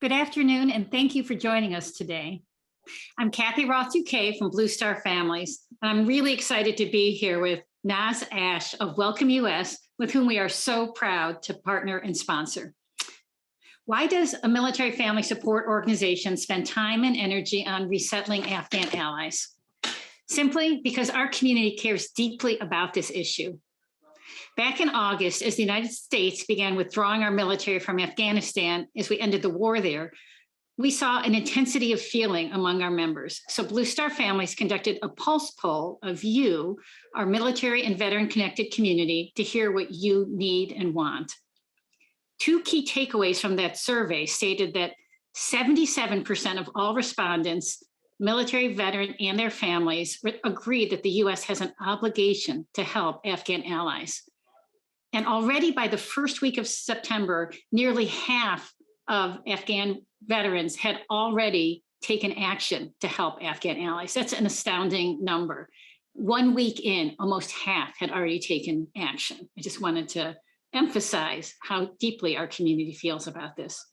Good afternoon, and thank you for joining us today. I'm Kathy Roth UK from Blue Star Families, and I'm really excited to be here with Naz Ash of Welcome US, with whom we are so proud to partner and sponsor. Why does a military family support organization spend time and energy on resettling Afghan allies? Simply because our community cares deeply about this issue. Back in August, as the United States began withdrawing our military from Afghanistan as we ended the war there, we saw an intensity of feeling among our members. So Blue Star Families conducted a pulse poll of you, our military and veteran connected community, to hear what you need and want. Two key takeaways from that survey stated that 77% of all respondents, military, veteran, and their families, agreed that the US has an obligation to help Afghan allies. And already by the first week of September, nearly half of Afghan veterans had already taken action to help Afghan allies. That's an astounding number. 1 week in, almost half had already taken action. I just wanted to emphasize how deeply our community feels about this.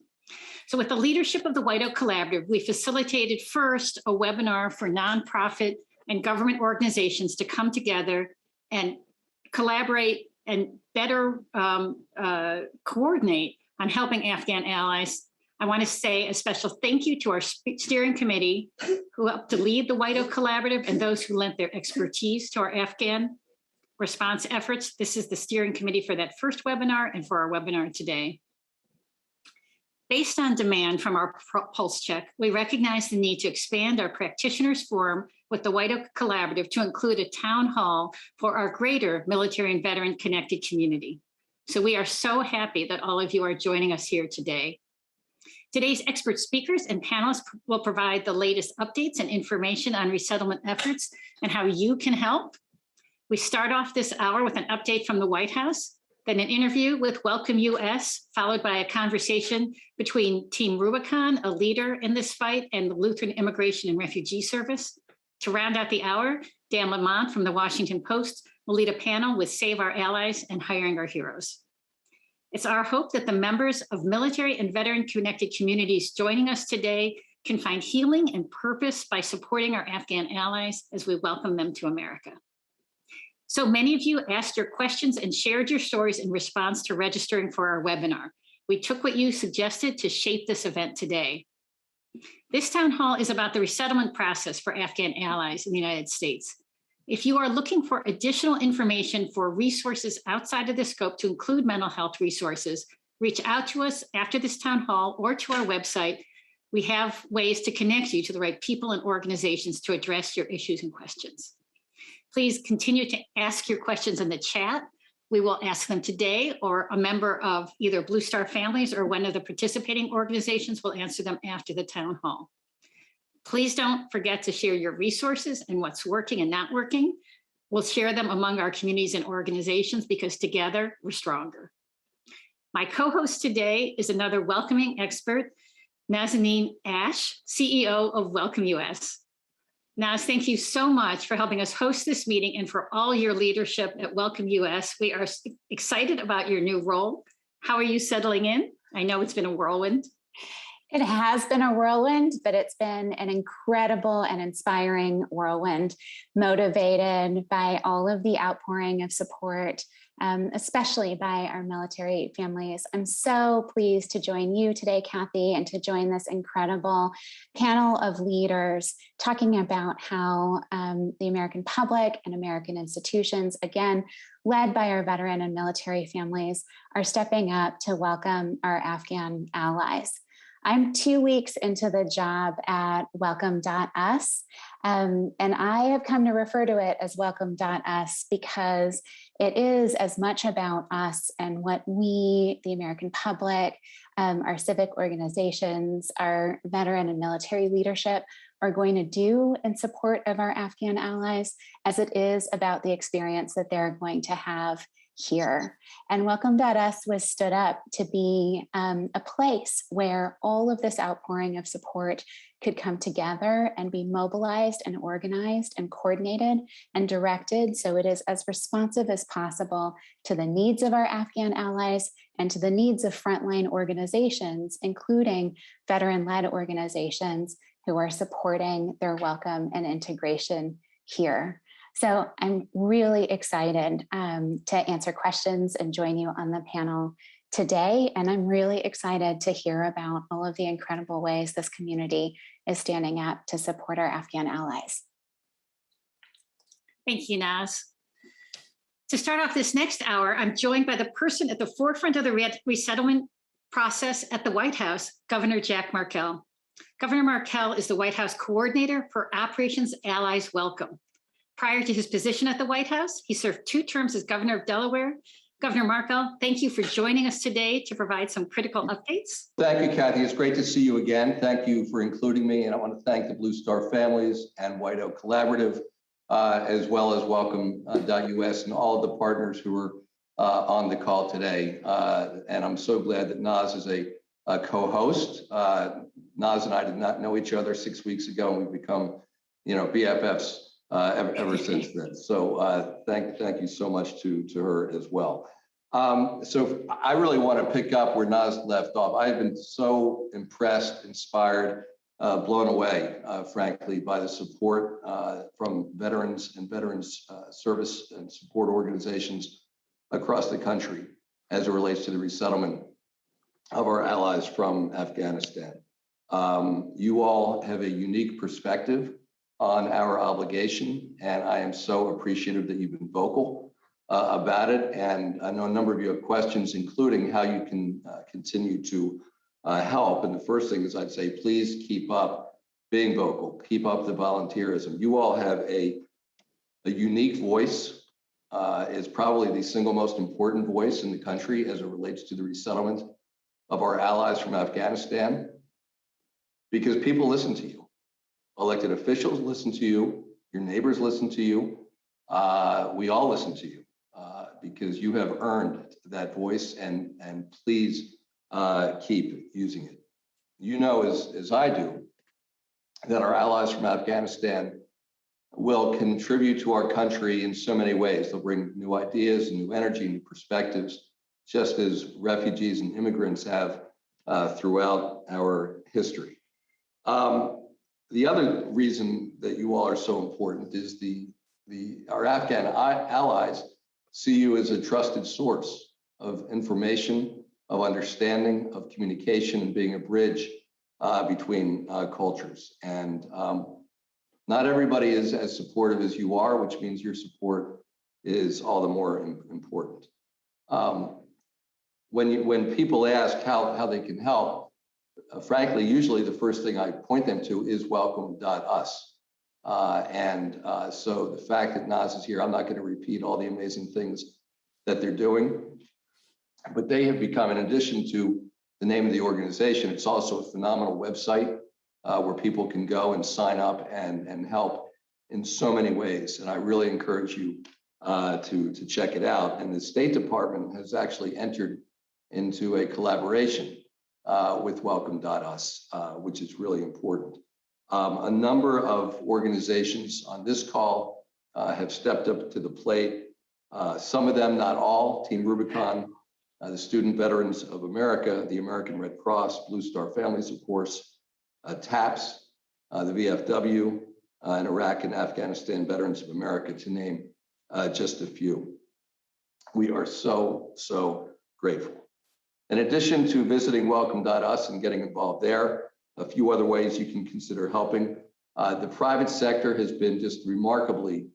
So with the leadership of the White Oak Collaborative, we facilitated first a webinar for nonprofit and government organizations to come together and collaborate and better coordinate on helping Afghan allies. I want to say a special thank you to our steering committee who helped to lead the White Oak Collaborative and those who lent their expertise to our Afghan response efforts. This is the steering committee for that first webinar and for our webinar today. Based on demand from our pulse check, we recognize the need to expand our practitioners forum with the White Oak Collaborative to include a town hall for our greater military and veteran connected community. So we are so happy that all of you are joining us here today. Today's expert speakers and panelists will provide the latest updates and information on resettlement efforts and how you can help. We start off this hour with an update from the White House, then an interview with Welcome US, followed by a conversation between Team Rubicon, a leader in this fight, and the Lutheran Immigration and Refugee Service. To round out the hour, Dan Lamont from the Washington Post will lead a panel with Save Our Allies and Hiring Our Heroes. It's our hope that the members of military and veteran connected communities joining us today can find healing and purpose by supporting our Afghan allies as we welcome them to America. So many of you asked your questions and shared your stories in response to registering for our webinar. We took what you suggested to shape this event today. This town hall is about the resettlement process for Afghan allies in the United States. If you are looking for additional information for resources outside of the scope to include mental health resources, reach out to us after this town hall or to our website. We have ways to connect you to the right people and organizations to address your issues and questions. Please continue to ask your questions in the chat. We will ask them today, or a member of either Blue Star Families or one of the participating organizations will answer them after the town hall. Please don't forget to share your resources and what's working and not working. We'll share them among our communities and organizations because together we're stronger. My co-host today is another welcoming expert, Nazanin Ash, CEO of Welcome US. Naz, thank you so much for helping us host this meeting and for all your leadership at Welcome US. We are excited about your new role. How are you settling in? I know it's been a whirlwind. It has been a whirlwind, but it's been an incredible and inspiring whirlwind, motivated by all of the outpouring of support, especially by our military families. I'm so pleased to join you today, Kathy, and to join this incredible panel of leaders talking about how the American public and American institutions, again, led by our veteran and military families, are stepping up to welcome our Afghan allies. I'm 2 weeks into the job at welcome.us, and I have come to refer to it as welcome.us because it is as much about us and what we, the American public, our civic organizations, our veteran and military leadership are going to do in support of our Afghan allies as it is about the experience that they're going to have here. And Welcome.us was stood up to be a place where all of this outpouring of support could come together and be mobilized and organized and coordinated and directed so it is as responsive as possible to the needs of our Afghan allies and to the needs of frontline organizations, including veteran-led organizations who are supporting their welcome and integration here. So I'm really excited to answer questions and join you on the panel today. And I'm really excited to hear about all of the incredible ways this community is standing up to support our Afghan allies. Thank you, Naz. To start off this next hour, I'm joined by the person at the forefront of the resettlement process at the White House, Governor Jack Markell. Governor Markell is the White House coordinator for Operations Allies Welcome. Prior to his position at the White House, he served 2 terms as governor of Delaware. Governor Markell, thank you for joining us today to provide some critical updates. Thank you, Kathy. It's great to see you again. Thank you for including me. And I want to thank the Blue Star families and White Oak Collaborative, as well as Welcome.us and all of the partners who are on the call today. And I'm so glad that Naz is a co-host. Naz and I did not know each other 6 weeks ago, and we've become, BFFs ever since then. So thank you so much to her as well. So I really want to pick up where Naz left off. I've been so impressed, inspired, blown away, frankly, by the support from veterans and veterans service and support organizations across the country as it relates to the resettlement of our allies from Afghanistan. You all have a unique perspective on our obligation, and I am so appreciative that you've been vocal about it. And I know a number of you have questions, including how you can continue to help. And the first thing is I'd say, please keep up being vocal, keep up the volunteerism. You all have a unique voice. It's probably the single most important voice in the country as it relates to the resettlement of our allies from Afghanistan, because people listen to you. Elected officials listen to you, your neighbors listen to you, we all listen to you because you have earned that voice, and please keep using it. You know, as I do, that our allies from Afghanistan will contribute to our country in so many ways. They'll bring new ideas, new energy, new perspectives, just as refugees and immigrants have throughout our history. The other reason that you all are so important is our Afghan allies see you as a trusted source of information, of understanding, of communication, and being a bridge between cultures. And not everybody is as supportive as you are, which means your support is all the more important. When people ask how they can help, frankly, usually the first thing I point them to is Welcome.us. So the fact that Naz is here, I'm not going to repeat all the amazing things that they're doing, but they have become, in addition to the name of the organization, it's also a phenomenal website where people can go and sign up and help in so many ways. And I really encourage you to check it out. And the State Department has actually entered into a collaboration with Welcome.us, which is really important. A number of organizations on this call have stepped up to the plate. Some of them, not all, Team Rubicon, the Student Veterans of America, the American Red Cross, Blue Star Families, of course, TAPS, the VFW, and Iraq and Afghanistan Veterans of America, to name just a few. We are so grateful. In addition to visiting Welcome.us and getting involved there, a few other ways you can consider helping. The private sector has been just remarkably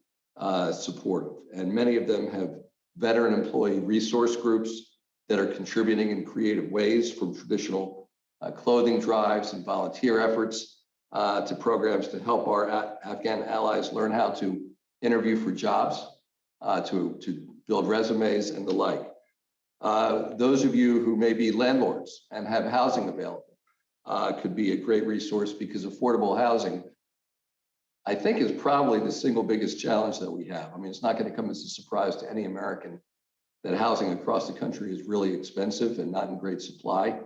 supportive, and many of them have veteran employee resource groups that are contributing in creative ways, from traditional clothing drives and volunteer efforts to programs to help our Afghan allies learn how to interview for jobs, to build resumes and the like. Those of you who may be landlords and have housing available could be a great resource, because affordable housing, I think, is probably the single biggest challenge that we have. I mean, it's not going to come as a surprise to any American that housing across the country is really expensive and not in great supply.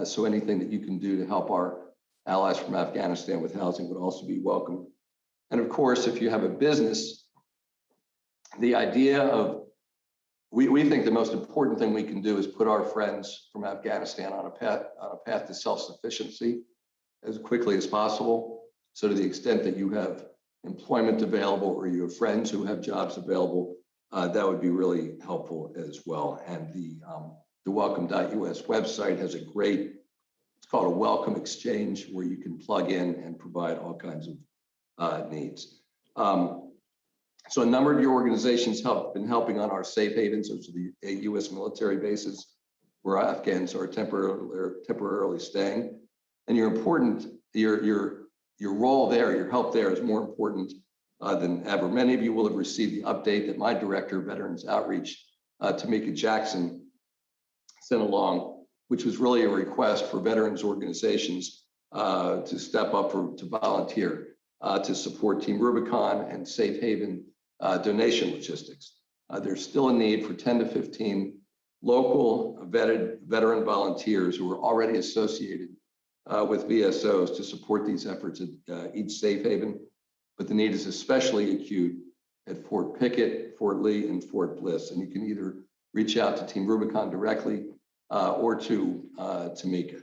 So anything that you can do to help our allies from Afghanistan with housing would also be welcome. And of course, if you have a business, the idea of, we think the most important thing we can do is put our friends from Afghanistan on a path to self-sufficiency as quickly as possible. So to the extent that you have employment available or you have friends who have jobs available, that would be really helpful as well. And the welcome.us website has a great, it's called a welcome exchange, where you can plug in and provide all kinds of needs. So a number of your organizations have been helping on our safe havens, which are the U.S. military bases where Afghans are temporarily staying. And your role there, your help there is more important than ever. Many of you will have received the update that my director of Veterans Outreach, Tamika Jackson, sent along, which was really a request for veterans organizations to step up to volunteer to support Team Rubicon and Safe Haven donation logistics. There's still a need for 10 to 15 local vetted veteran volunteers who are already associated with VSOs to support these efforts at each Safe Haven, but the need is especially acute at Fort Pickett, Fort Lee, and Fort Bliss. And you can either reach out to Team Rubicon directly or to Tamika.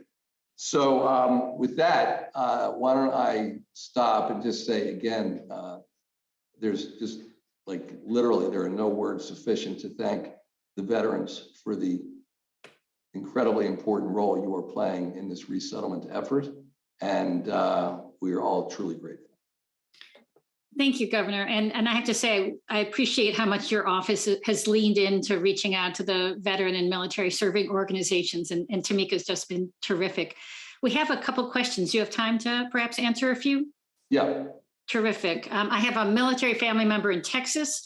So with that, why don't I stop and just say again, there's just like literally there are no words sufficient to thank the veterans for the incredibly important role you are playing in this resettlement effort. And we are all truly grateful. Thank you, Governor. And I have to say, I appreciate how much your office has leaned into reaching out to the veteran and military serving organizations. And Tamika's just been terrific. We have a couple questions. Do you have time to perhaps answer a few? Yeah. Terrific. I have a military family member in Texas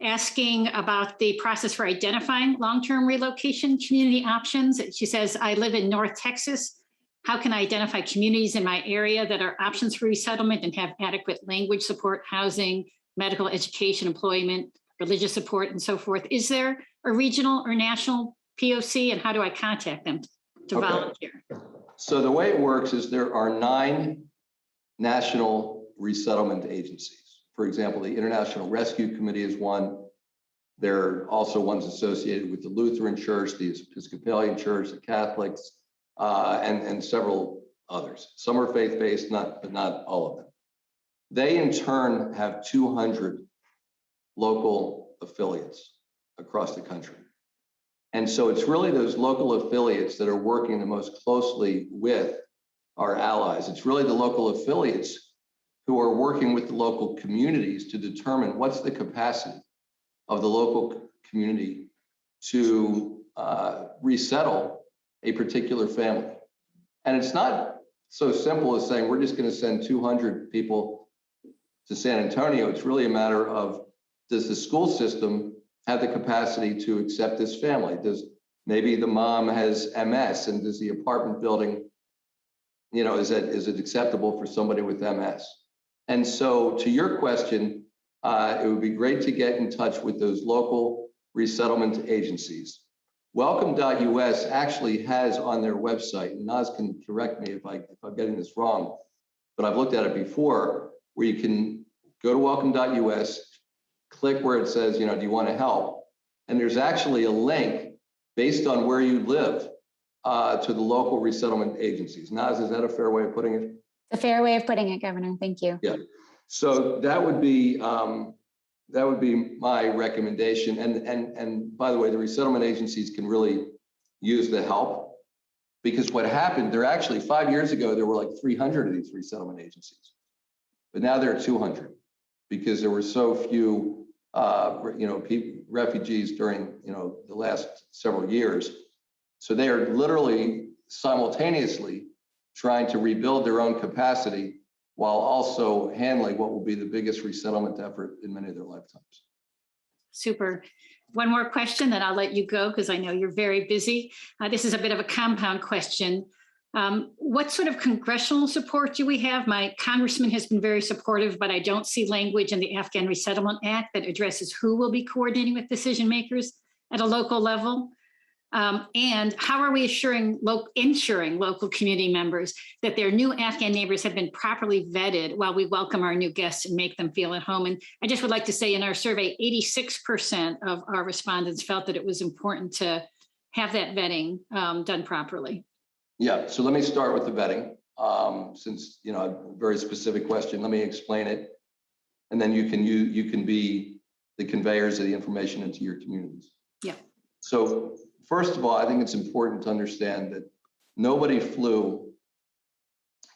asking about the process for identifying long-term relocation community options. She says, I live in North Texas. How can I identify communities in my area that are options for resettlement and have adequate language support, housing, medical, education, employment, religious support, and so forth? Is there a regional or national POC, and how do I contact them to volunteer? So the way it works is there are 9 national resettlement agencies. For example, the International Rescue Committee is one. There are also ones associated with the Lutheran Church, the Episcopalian Church, the Catholics, and several others. Some are faith-based, but not all of them. They in turn have 200 local affiliates across the country. And so it's really those local affiliates that are working the most closely with our allies. It's really the local affiliates who are working with the local communities to determine what's the capacity of the local community to resettle a particular family. And it's not so simple as saying, we're just going to send 200 people to San Antonio. It's really a matter of, does the school system have the capacity to accept this family? Does maybe the mom has MS, and does the apartment building, is it acceptable for somebody with MS? And so to your question, it would be great to get in touch with those local resettlement agencies. Welcome.us actually has on their website, and Naz can correct me if I'm getting this wrong, but I've looked at it before, where you can go to welcome.us, click where it says, do you want to help? And there's actually a link based on where you live to the local resettlement agencies. Naz, is that a fair way of putting it? A fair way of putting it, Governor. Thank you. Yeah. So that would be my recommendation. And by the way, the resettlement agencies can really use the help, because what happened, there actually 5 years ago, there were like 300 of these resettlement agencies, but now there are 200 because there were so few, refugees during, the last several years. So they are literally simultaneously trying to rebuild their own capacity while also handling what will be the biggest resettlement effort in many of their lifetimes. Super. One more question, then I'll let you go because I know you're very busy. This is a bit of a compound question. What sort of congressional support do we have? My congressman has been very supportive, but I don't see language in the Afghan Resettlement Act that addresses who will be coordinating with decision makers. at a local level? And how are we ensuring local community members that their new Afghan neighbors have been properly vetted while we welcome our new guests and make them feel at home? And I just would like to say in our survey, 86% of our respondents felt that it was important to have that vetting done properly. Yeah, so let me start with the vetting. Since, a very specific question, let me explain it. And then you can be the conveyors of the information into your communities. Yeah. So first of all, I think it's important to understand that nobody flew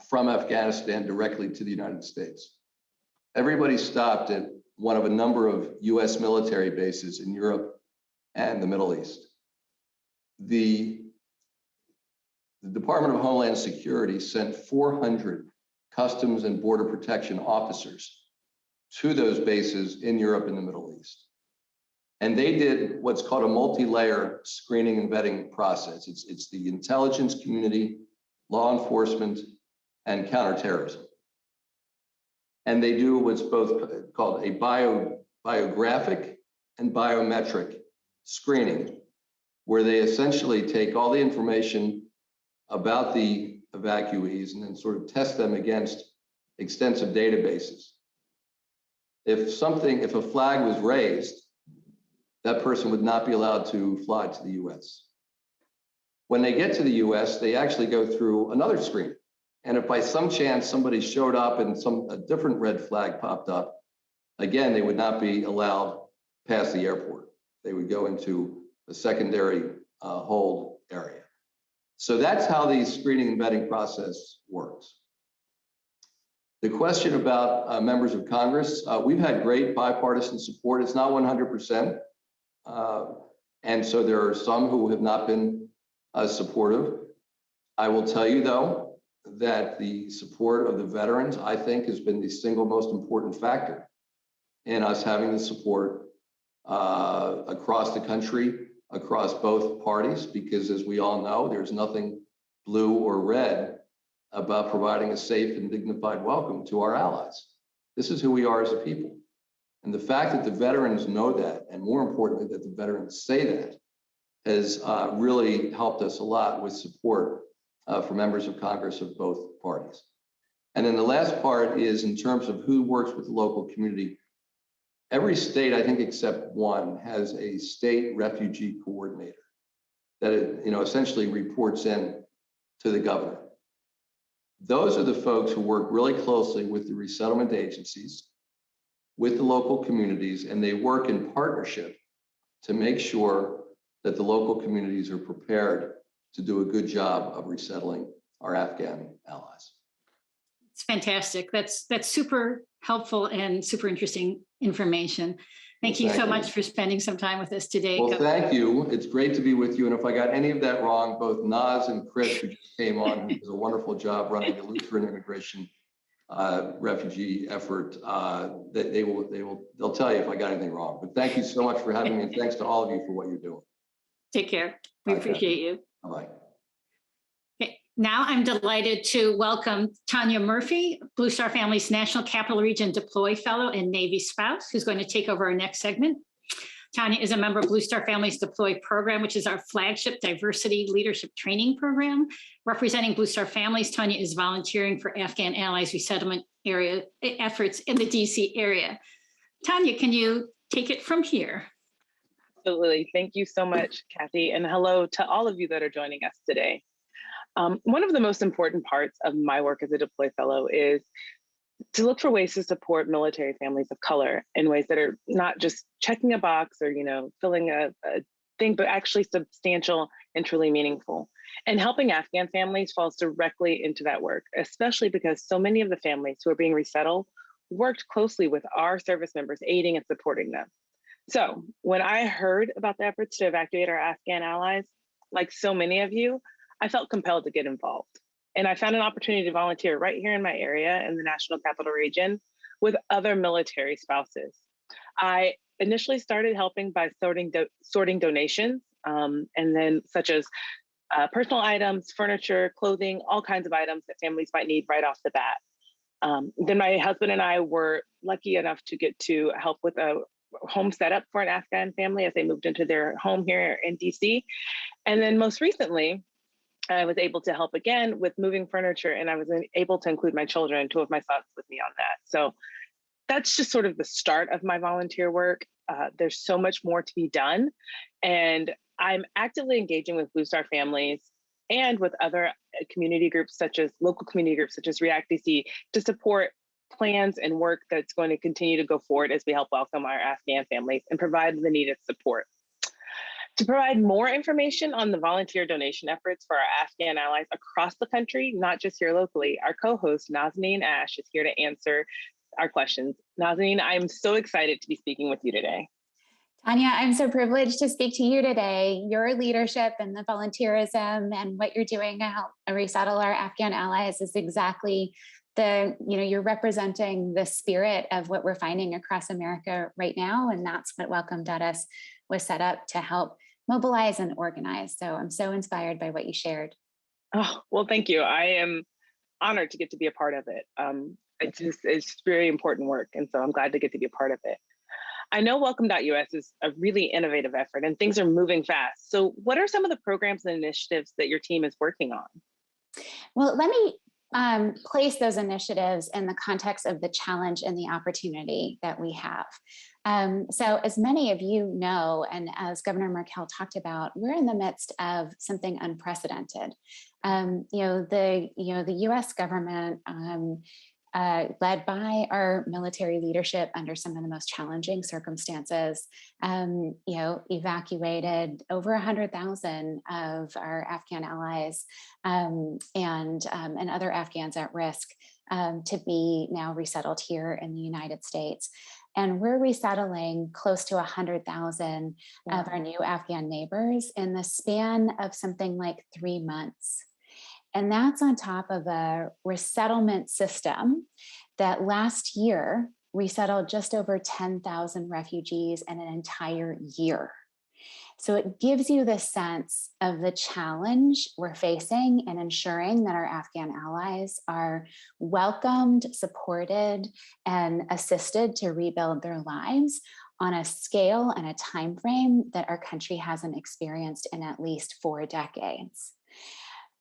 from Afghanistan directly to the United States. Everybody stopped at one of a number of US military bases in Europe and the Middle East. The Department of Homeland Security sent 400 Customs and Border Protection officers to those bases in Europe and the Middle East. And they did what's called a multi-layer screening and vetting process. It's the intelligence community, law enforcement, and counterterrorism. And they do what's both called a biographic and biometric screening, where they essentially take all the information about the evacuees and then sort of test them against extensive databases. If a flag was raised, that person would not be allowed to fly to the US. When they get to the US, they actually go through another screen. And if by some chance somebody showed up and a different red flag popped up, again, they would not be allowed past the airport. They would go into a secondary hold area. So that's how the screening and vetting process works. The question about members of Congress, we've had great bipartisan support. It's not 100%. And so there are some who have not been supportive. I will tell you, though, that the support of the veterans, I think, has been the single most important factor in us having the support across the country, across both parties, because as we all know, there's nothing blue or red about providing a safe and dignified welcome to our allies. This is who we are as a people. And the fact that the veterans know that, and more importantly, that the veterans say that, has really helped us a lot with support for members of Congress of both parties. And then the last part is in terms of who works with the local community. Every state, I think except one, has a state refugee coordinator that essentially reports in to the governor. Those are the folks who work really closely with the resettlement agencies, with the local communities, and they work in partnership to make sure that the local communities are prepared to do a good job of resettling our Afghan allies. It's fantastic. That's super helpful and super interesting information. Thank you so much for spending some time with us today. Well, thank you. It's great to be with you. And if I got any of that wrong, both Naz and Chris, who just came on, who does a wonderful job running the Lutheran immigration refugee effort, they'll tell you if I got anything wrong. But thank you so much for having me, and thanks to all of you for what you're doing. Take care. We appreciate you. Bye-bye. Okay. Now I'm delighted to welcome Tanya Murphy, Blue Star Family's National Capital Region Deploy Fellow and Navy spouse, who's going to take over our next segment. Tanya is a member of Blue Star Family's Deploy program, which is our flagship diversity leadership training program. Representing Blue Star Families, Tanya is volunteering for Afghan Allies resettlement area efforts in the DC area. Tanya, can you take it from here? Absolutely. Thank you so much, Kathy. And hello to all of you that are joining us today. One of the most important parts of my work as a Deploy Fellow is to look for ways to support military families of color in ways that are not just checking a box or, filling a thing, but actually substantial and truly meaningful. And helping Afghan families falls directly into that work, especially because so many of the families who are being resettled worked closely with our service members, aiding and supporting them. So when I heard about the efforts to evacuate our Afghan allies, like so many of you, I felt compelled to get involved. And I found an opportunity to volunteer right here in my area in the National Capital Region with other military spouses. I initially started helping by sorting donations, and then such as personal items, furniture, clothing, all kinds of items that families might need right off the bat. Then my husband and I were lucky enough to get to help with a home set up for an Afghan family as they moved into their home here in DC. And then most recently, I was able to help again with moving furniture, and I was able to include my children, two of my sons, with me on that. So that's just sort of the start of my volunteer work. There's so much more to be done. And I'm actively engaging with Blue Star families and with other community groups, such as local community groups, such as React DC, to support plans and work that's going to continue to go forward as we help welcome our Afghan families and provide the needed support. To provide more information on the volunteer donation efforts for our Afghan allies across the country, not just here locally, our co-host Nazanin Ash is here to answer our questions. Nazanin, I'm so excited to be speaking with you today. Tanya, I'm so privileged to speak to you today. Your leadership and the volunteerism and what you're doing to help resettle our Afghan allies is exactly you're representing the spirit of what we're finding across America right now. And that's what Welcome.us was set up to help mobilize and organize. So I'm so inspired by what you shared. Oh, well, thank you. I am honored to get to be a part of it. It's very important work. And so I'm glad to get to be a part of it. I know Welcome.us is a really innovative effort and things are moving fast. So what are some of the programs and initiatives that your team is working on? Well, let me place those initiatives in the context of the challenge and the opportunity that we have. So as many of you know, and as Governor Merkel talked about, we're in the midst of something unprecedented. The US government, led by our military leadership under some of the most challenging circumstances, evacuated over 100,000 of our Afghan allies and other Afghans at risk to be now resettled here in the United States. And we're resettling close to 100,000 of our new Afghan neighbors in the span of something like 3 months. And that's on top of a resettlement system that last year resettled just over 10,000 refugees in an entire year. So it gives you the sense of the challenge we're facing in ensuring that our Afghan allies are welcomed, supported, and assisted to rebuild their lives on a scale and a time frame that our country hasn't experienced in at least 4 decades.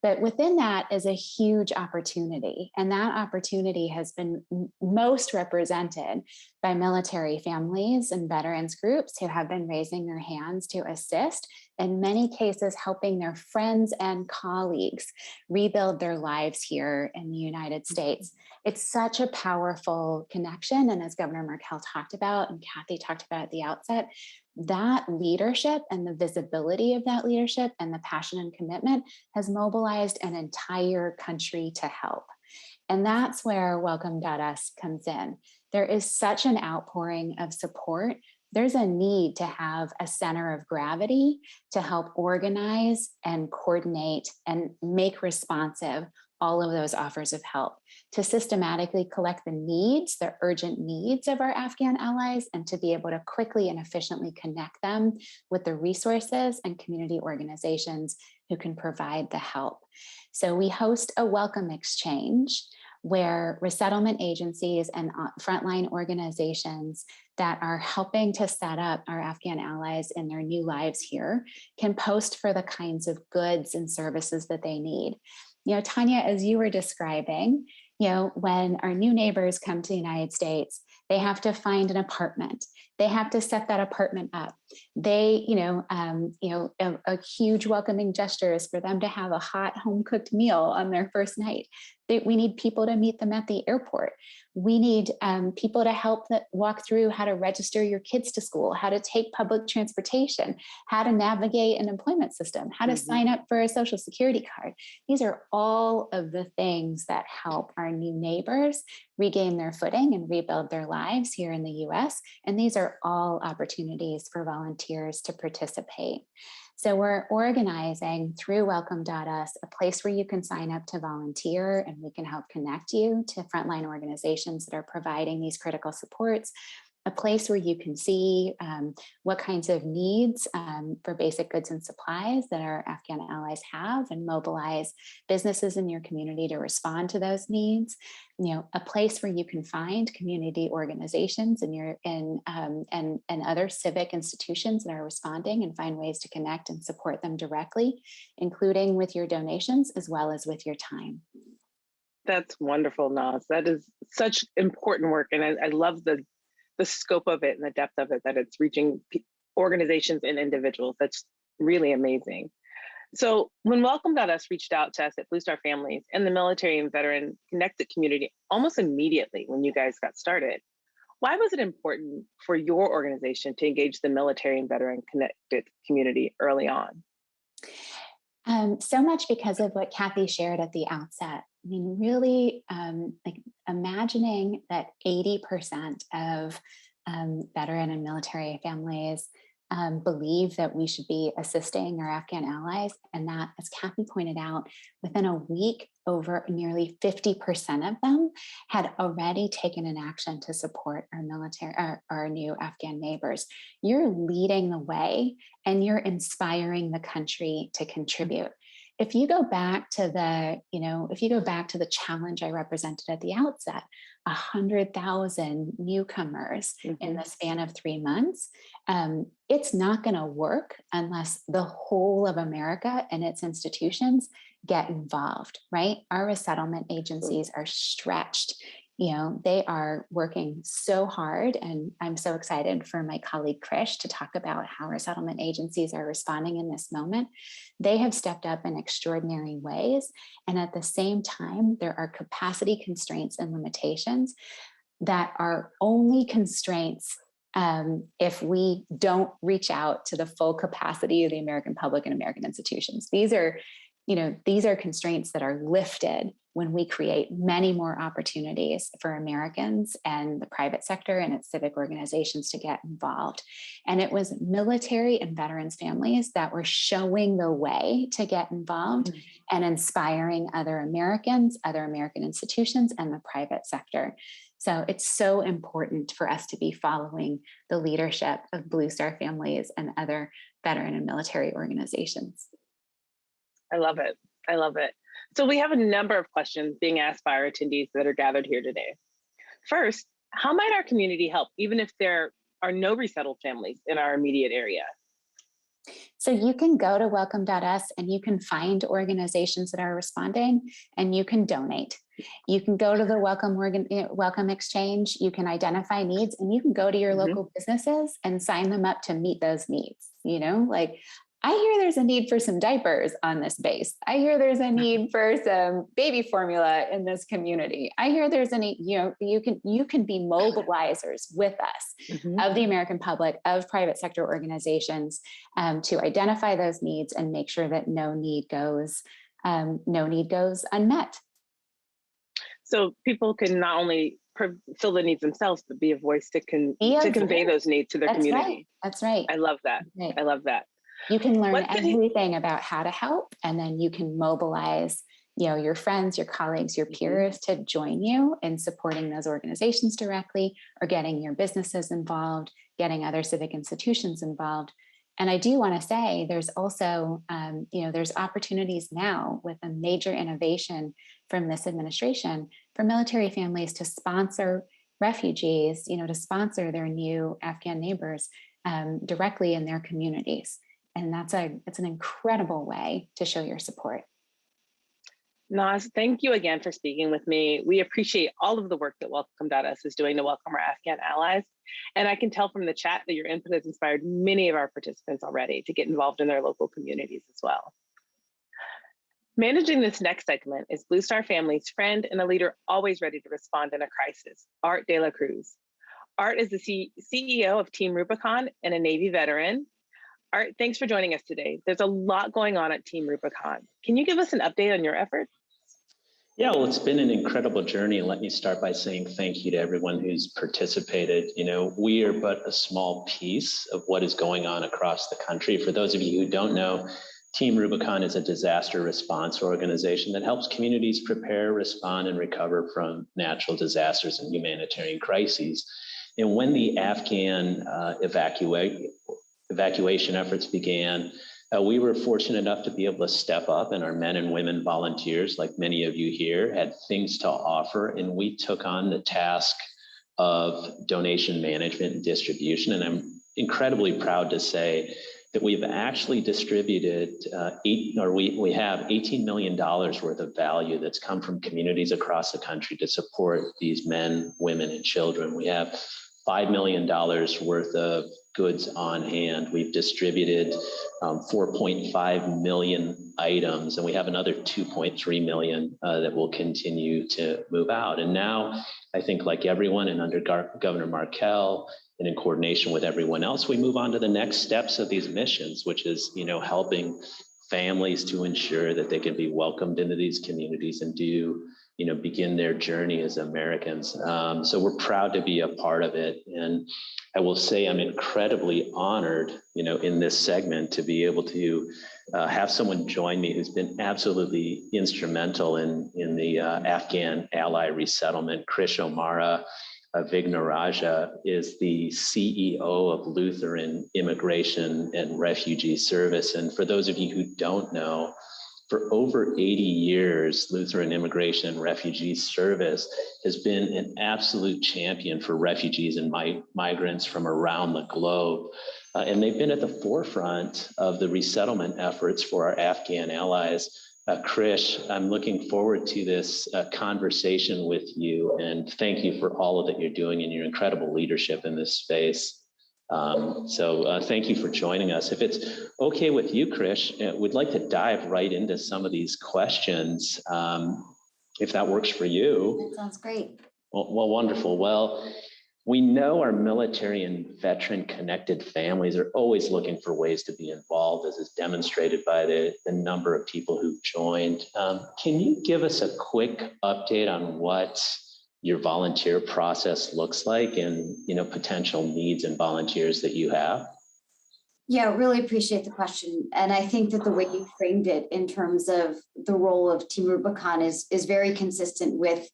But within that is a huge opportunity. And that opportunity has been most represented by military families and veterans groups who have been raising their hands to assist, in many cases helping their friends and colleagues rebuild their lives here in the United States. It's such a powerful connection. And as Governor Merkel talked about, and Kathy talked about at the outset, that leadership and the visibility of that leadership and the passion and commitment has mobilized an entire country to help. And that's where Welcome.us comes in. There is such an outpouring of support. There's a need to have a center of gravity to help organize and coordinate and make responsive all of those offers of help, to systematically collect the needs, the urgent needs of our Afghan allies, and to be able to quickly and efficiently connect them with the resources and community organizations who can provide the help. So we host a welcome exchange where resettlement agencies and frontline organizations that are helping to set up our Afghan allies in their new lives here can post for the kinds of goods and services that they need. Tanya, as you were describing, when our new neighbors come to the United States, they have to find an apartment. They have to set that apartment up. They, a huge welcoming gesture is for them to have a hot home-cooked meal on their first night. We need people to meet them at the airport. We need people to help walk through how to register your kids to school, how to take public transportation, how to navigate an employment system, how to sign up for a social security card. These are all of the things that help our new neighbors regain their footing and rebuild their lives here in the US. And these are all opportunities for volunteers to participate. So we're organizing through Welcome.us a place where you can sign up to volunteer, and we can help connect you to frontline organizations that are providing these critical supports. a place where you can see what kinds of needs for basic goods and supplies that our Afghan allies have, and mobilize businesses in your community to respond to those needs. A place where you can find community organizations and other civic institutions that are responding, and find ways to connect and support them directly, including with your donations as well as with your time. That's wonderful, Naz. That is such important work. And I love the scope of it and the depth of it, that it's reaching organizations and individuals. That's really amazing. So when Welcome.us reached out to us at Blue Star Families and the military and veteran connected community almost immediately when you guys got started, why was it important for your organization to engage the military and veteran connected community early on? So much because of what Kathy shared at the outset. I mean, really, like imagining that 80% of veteran and military families believe that we should be assisting our Afghan allies, and that, as Kathy pointed out, within a week, over nearly 50% of them had already taken an action to support our military, our new Afghan neighbors. You're leading the way, and you're inspiring the country to contribute. If you go back to the challenge I represented at the outset, 100,000 newcomers in the span of 3 months, it's not going to work unless the whole of America and its institutions get involved, right? Our resettlement agencies are stretched. They are working so hard, and I'm so excited for my colleague Krish to talk about how resettlement agencies are responding in this moment. They have stepped up in extraordinary ways, and at the same time, there are capacity constraints and limitations that are only constraints if we don't reach out to the full capacity of the American public and American institutions. These are constraints that are lifted when we create many more opportunities for Americans and the private sector and its civic organizations to get involved. And it was military and veterans families that were showing the way to get involved and inspiring other Americans, other American institutions, and the private sector. So it's so important for us to be following the leadership of Blue Star Families and other veteran and military organizations. I love it. I love it. So we have a number of questions being asked by our attendees that are gathered here today. First, how might our community help, even if there are no resettled families in our immediate area? So you can go to welcome.us and you can find organizations that are responding, and you can donate. You can go to the Welcome Exchange, you can identify needs, and you can go to your local businesses and sign them up to meet those needs. I hear there's a need for some diapers on this base. I hear there's a need for some baby formula in this community. I hear there's a need, you can be mobilizers with us of the American public, of private sector organizations, to identify those needs and make sure that no need goes unmet. So people can not only fill the needs themselves, but be a voice to convey those needs to their community. That's right. I love that. Right. I love that. You can learn everything about how to help, and then you can mobilize, your friends, your colleagues, your peers to join you in supporting those organizations directly, or getting your businesses involved, getting other civic institutions involved. And I do want to say there's also, there's opportunities now with a major innovation from this administration for military families to sponsor refugees, to sponsor their new Afghan neighbors directly in their communities. And it's an incredible way to show your support. Naz, thank you again for speaking with me. We appreciate all of the work that Welcome.us is doing to welcome our Afghan allies. And I can tell from the chat that your input has inspired many of our participants already to get involved in their local communities as well. Managing this next segment is Blue Star Family's friend and a leader always ready to respond in a crisis, Art De La Cruz. Art is the CEO of Team Rubicon and a Navy veteran. Art, thanks for joining us today. There's a lot going on at Team Rubicon. Can you give us an update on your efforts? Yeah, well, it's been an incredible journey. Let me start by saying thank you to everyone who's participated. We are but a small piece of what is going on across the country. For those of you who don't know, Team Rubicon is a disaster response organization that helps communities prepare, respond, and recover from natural disasters and humanitarian crises. And when the Afghan evacuation efforts began, we were fortunate enough to be able to step up, and our men and women volunteers, like many of you here, had things to offer, and we took on the task of donation management and distribution. And I'm incredibly proud to say that we've actually distributed we have $18 million worth of value that's come from communities across the country to support these men, women, and children. We have $5 million worth of goods on hand. We've distributed 4.5 million items, and we have another 2.3 million that will continue to move out. And now, I think like everyone, and under Governor Markell, and in coordination with everyone else, we move on to the next steps of these missions, which is, helping families to ensure that they can be welcomed into these communities and begin their journey as Americans. So we're proud to be a part of it. And I will say I'm incredibly honored, in this segment to be able to have someone join me who's been absolutely instrumental in the Afghan ally resettlement. Krish Omara Vignaraja is the CEO of Lutheran Immigration and Refugee Service. And for those of you who don't know, for over 80 years, Lutheran Immigration and Refugee Service has been an absolute champion for refugees and migrants from around the globe. And they've been at the forefront of the resettlement efforts for our Afghan allies. Krish, I'm looking forward to this conversation with you, and thank you for all of that you're doing and your incredible leadership in this space. So thank you for joining us. If it's okay with you, Krish, we'd like to dive right into some of these questions, if that works for you. That sounds great. Well, wonderful. Well, we know our military and veteran connected families are always looking for ways to be involved, as is demonstrated by the number of people who've joined. Can you give us a quick update on what your volunteer process looks like and potential needs and volunteers that you have? Yeah, really appreciate the question. And I think that the way you framed it in terms of the role of Team Rubicon is very consistent with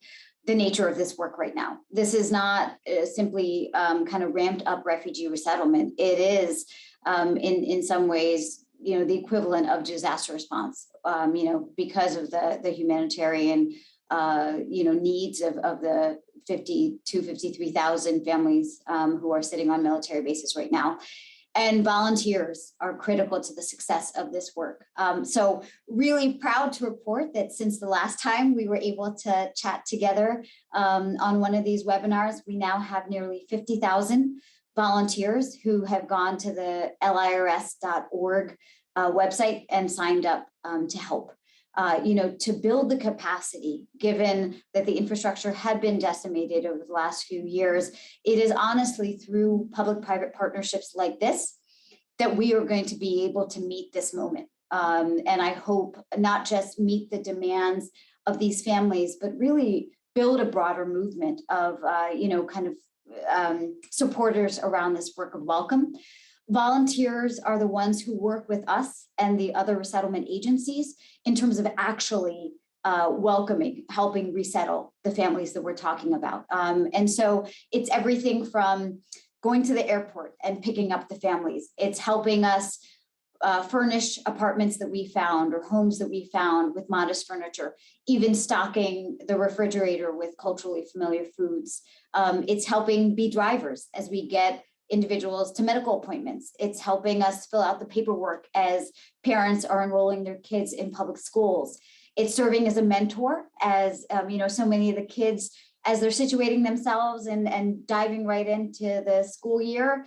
the nature of this work right now. This is not simply kind of ramped up refugee resettlement. It is in some ways, the equivalent of disaster response, because of the humanitarian needs of the 53,000 families who are sitting on military bases right now. And volunteers are critical to the success of this work. So really proud to report that since the last time we were able to chat together on one of these webinars, we now have nearly 50,000 volunteers who have gone to the lirs.org website and signed up to help. To build the capacity, given that the infrastructure had been decimated over the last few years, it is honestly through public-private partnerships like this that we are going to be able to meet this moment. And I hope not just meet the demands of these families, but really build a broader movement of, supporters around this work of welcome. Volunteers are the ones who work with us and the other resettlement agencies in terms of actually welcoming, helping resettle the families that we're talking about. And so it's everything from going to the airport and picking up the families. It's helping us furnish apartments that we found or homes that we found with modest furniture, even stocking the refrigerator with culturally familiar foods. It's helping be drivers as we get individuals to medical appointments. It's helping us fill out the paperwork as parents are enrolling their kids in public schools. It's serving as a mentor as, so many of the kids, as they're situating themselves and diving right into the school year,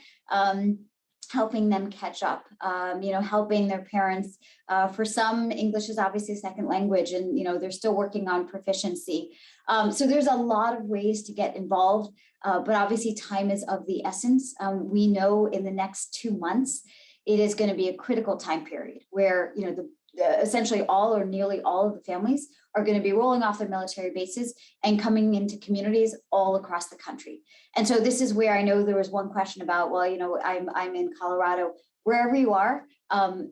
helping them catch up, helping their parents. For some, English is obviously a second language, and they're still working on proficiency. So there's a lot of ways to get involved, but obviously time is of the essence. We know in the next 2 months, it is going to be a critical time period where essentially all or nearly all of the families are going to be rolling off their military bases and coming into communities all across the country. And so this is where I know there was one question about, well, I'm in Colorado. Wherever you are,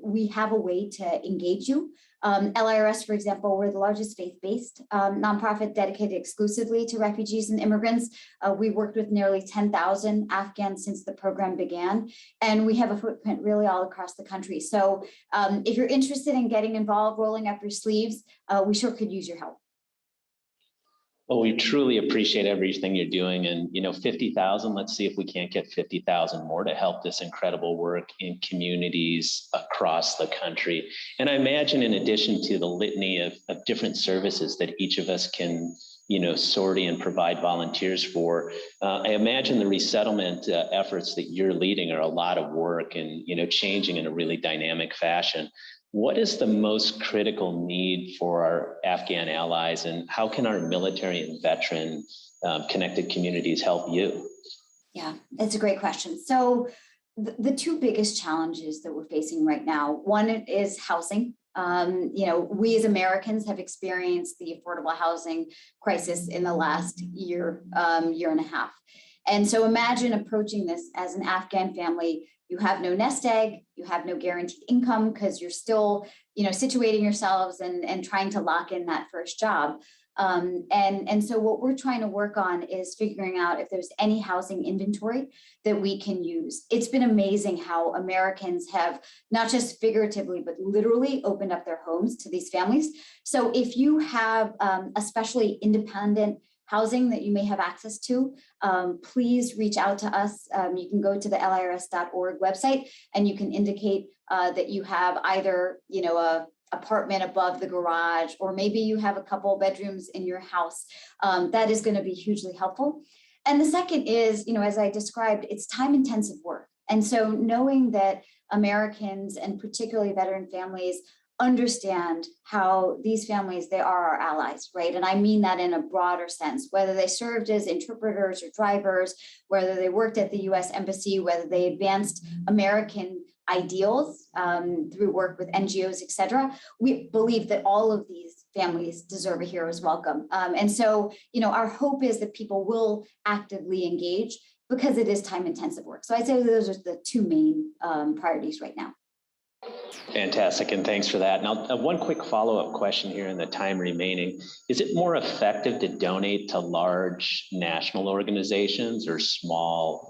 we have a way to engage you. LIRS, for example, we're the largest faith-based nonprofit dedicated exclusively to refugees and immigrants. We worked with nearly 10,000 Afghans since the program began, and we have a footprint really all across the country. So if you're interested in getting involved, rolling up your sleeves, we sure could use your help. Well, we truly appreciate everything you're doing, and 50,000, let's see if we can't get 50,000 more to help this incredible work in communities across the country. And I imagine, in addition to the litany of different services that each of us can sortie and provide volunteers for, I imagine the resettlement efforts that you're leading are a lot of work and changing in a really dynamic fashion. What is the most critical need for our Afghan allies, and how can our military and veteran connected communities help you? Yeah, it's a great question. So the two biggest challenges that we're facing right now, one is housing. We as Americans have experienced the affordable housing crisis in the last year, year and a half. And so imagine approaching this as an Afghan family. You have no nest egg, you have no guaranteed income because you're still, situating yourselves and trying to lock in that first job. And so what we're trying to work on is figuring out if there's any housing inventory that we can use. It's been amazing how Americans have not just figuratively, but literally opened up their homes to these families. So if you have especially independent housing that you may have access to, please reach out to us. You can go to the lirs.org website and you can indicate that you have either, a apartment above the garage, or maybe you have a couple bedrooms in your house. That is going to be hugely helpful. And the second is, as I described, it's time-intensive work. And so knowing that Americans and particularly veteran families understand how these families, they are our allies, right? And I mean that in a broader sense, whether they served as interpreters or drivers, whether they worked at the US Embassy, whether they advanced American ideals through work with NGOs, et cetera. We believe that all of these families deserve a hero's welcome. And so, our hope is that people will actively engage because it is time-intensive work. So I'd say those are the two main priorities right now. Fantastic, and thanks for that. Now, one quick follow-up question here in the time remaining. Is it more effective to donate to large national organizations or small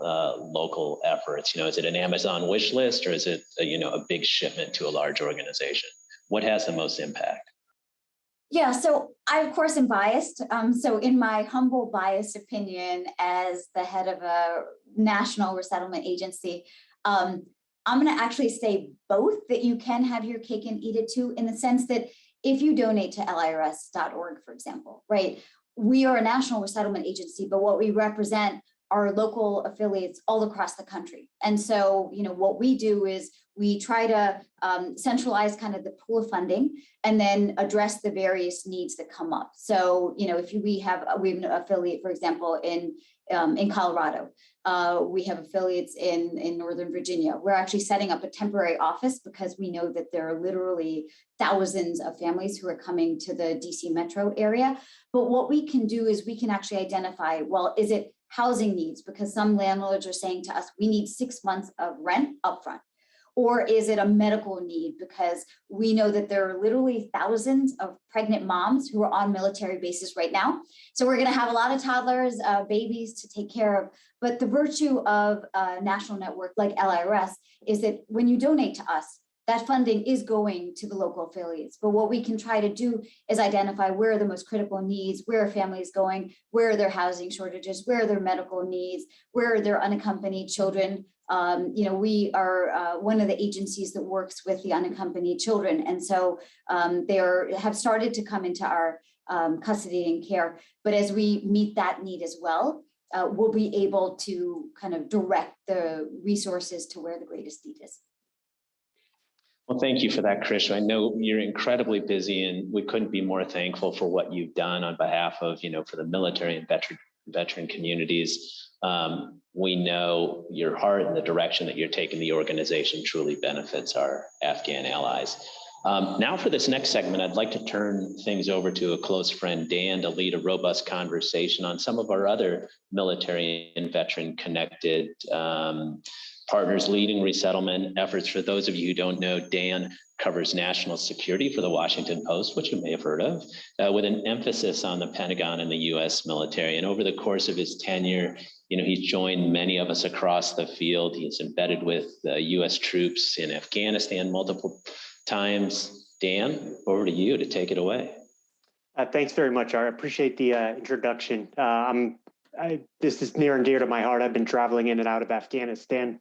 local efforts? Is it an Amazon wish list, or is it a big shipment to a large organization? What has the most impact? Yeah, so I, of course, am biased. So in my humble biased opinion as the head of a national resettlement agency, I'm going to actually say both, that you can have your cake and eat it too, in the sense that if you donate to lirs.org, for example, right, we are a national resettlement agency, but what we represent are local affiliates all across the country. And so, what we do is we try to centralize kind of the pool of funding and then address the various needs that come up. So, if we have an affiliate, for example, in Colorado, we have affiliates in Northern Virginia. We're actually setting up a temporary office because we know that there are literally thousands of families who are coming to the DC metro area. But what we can do is we can actually identify, well, is it housing needs? Because some landlords are saying to us, we need 6 months of rent upfront. Or is it a medical need? Because we know that there are literally thousands of pregnant moms who are on military bases right now. So we're going to have a lot of toddlers, babies to take care of. But the virtue of a national network like LIRS is that when you donate to us, that funding is going to the local affiliates. But what we can try to do is identify where are the most critical needs, where are families going, where are their housing shortages, where are their medical needs, where are their unaccompanied children. We are one of the agencies that works with the unaccompanied children. And so they have started to come into our custody and care. But as we meet that need as well, we'll be able to kind of direct the resources to where the greatest need is. Well, thank you for that, Krish. I know you're incredibly busy, and we couldn't be more thankful for what you've done on behalf of, for the military and veteran communities. We know your heart and the direction that you're taking the organization truly benefits our Afghan allies. Now for this next segment, I'd like to turn things over to a close friend, Dan, to lead a robust conversation on some of our other military and veteran connected partners leading resettlement efforts. For those of you who don't know, Dan covers national security for the Washington Post, which you may have heard of, with an emphasis on the Pentagon and the US military. And over the course of his tenure, he's joined many of us across the field. He's embedded with the US troops in Afghanistan multiple times. Dan, over to you to take it away. Thanks very much, Art. I appreciate the introduction. This is near and dear to my heart. I've been traveling in and out of Afghanistan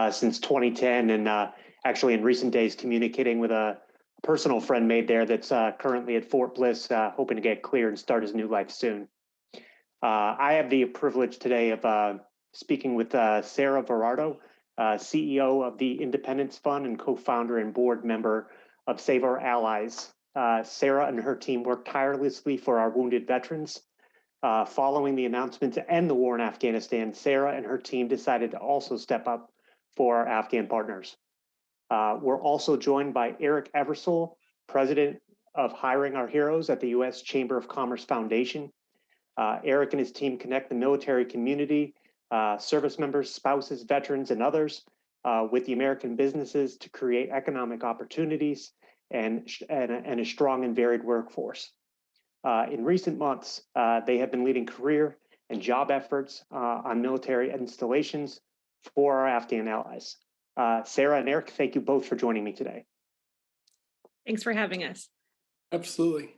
since 2010, and actually in recent days communicating with a personal friend made there that's currently at Fort Bliss, hoping to get cleared and start his new life soon. I have the privilege today of speaking with Sarah Verardo, CEO of the Independence Fund and co-founder and board member of Save Our Allies. Sarah and her team work tirelessly for our wounded veterans. Following the announcement to end the war in Afghanistan, Sarah and her team decided to also step up for our Afghan partners. We're also joined by Eric Eversole, president of Hiring Our Heroes at the U.S. Chamber of Commerce Foundation. Eric and his team connect the military community, service members, spouses, veterans, and others with the American businesses to create economic opportunities and a strong and varied workforce. In recent months, they have been leading career and job efforts on military installations for our Afghan allies. Sarah and Eric, thank you both for joining me today. Thanks for having us. Absolutely.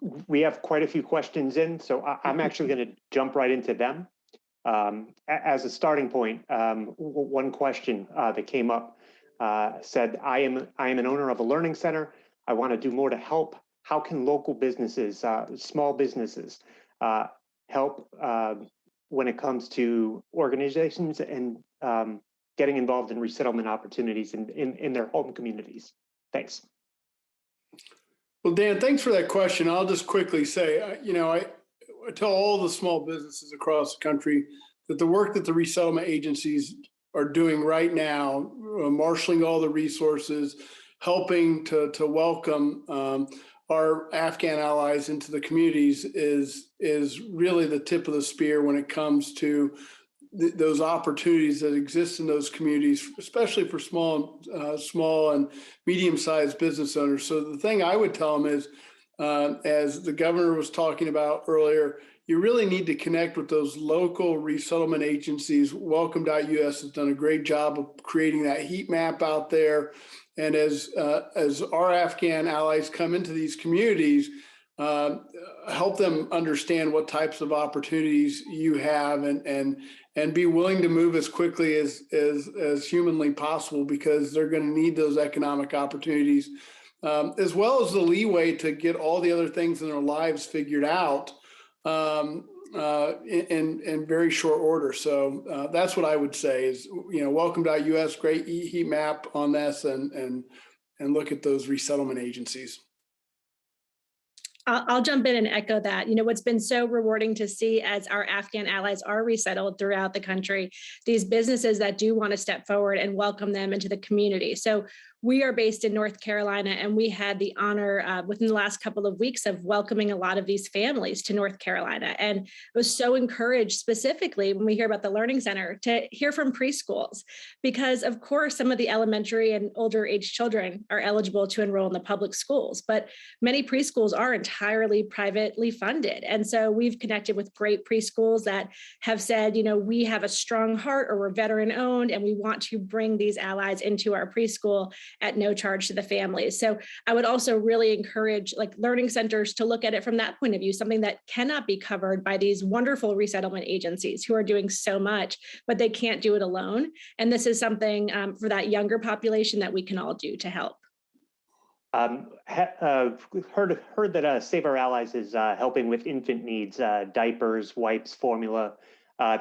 We have quite a few questions in, so I'm actually going to jump right into them. As a starting point, one question that came up said, I am an owner of a learning center. I want to do more to help. How can local businesses, small businesses, help when it comes to organizations and getting involved in resettlement opportunities in their home communities? Thanks. Well, Dan, thanks for that question. I'll just quickly say, I tell all the small businesses across the country that the work that the resettlement agencies are doing right now, marshaling all the resources, helping to welcome our Afghan allies into the communities is really the tip of the spear when it comes to those opportunities that exist in those communities, especially for small and medium-sized business owners. So the thing I would tell them is, as the governor was talking about earlier, you really need to connect with those local resettlement agencies. Welcome.us has done a great job of creating that heat map out there. And as our Afghan allies come into these communities, help them understand what types of opportunities you have and be willing to move as quickly as humanly possible, because they're going to need those economic opportunities, as well as the leeway to get all the other things in their lives figured out in very short order. So that's what I would say is, welcome.us, great heat map on this, and look at those resettlement agencies. I'll jump in and echo that. What's been so rewarding to see as our Afghan allies are resettled throughout the country, these businesses that do want to step forward and welcome them into the community. So we are based in North Carolina, and we had the honor within the last couple of weeks of welcoming a lot of these families to North Carolina. And I was so encouraged, specifically when we hear about the Learning Center, to hear from preschools, because of course, some of the elementary and older age children are eligible to enroll in the public schools, but many preschools are entirely privately funded. And so we've connected with great preschools that have said, we have a strong heart, or we're veteran owned, and we want to bring these allies into our preschool at no charge to the families. So I would also really encourage learning centers to look at it from that point of view, something that cannot be covered by these wonderful resettlement agencies who are doing so much, but they can't do it alone. And this is something for that younger population that we can all do to help. We've heard that Save Our Allies is helping with infant needs, diapers, wipes, formula,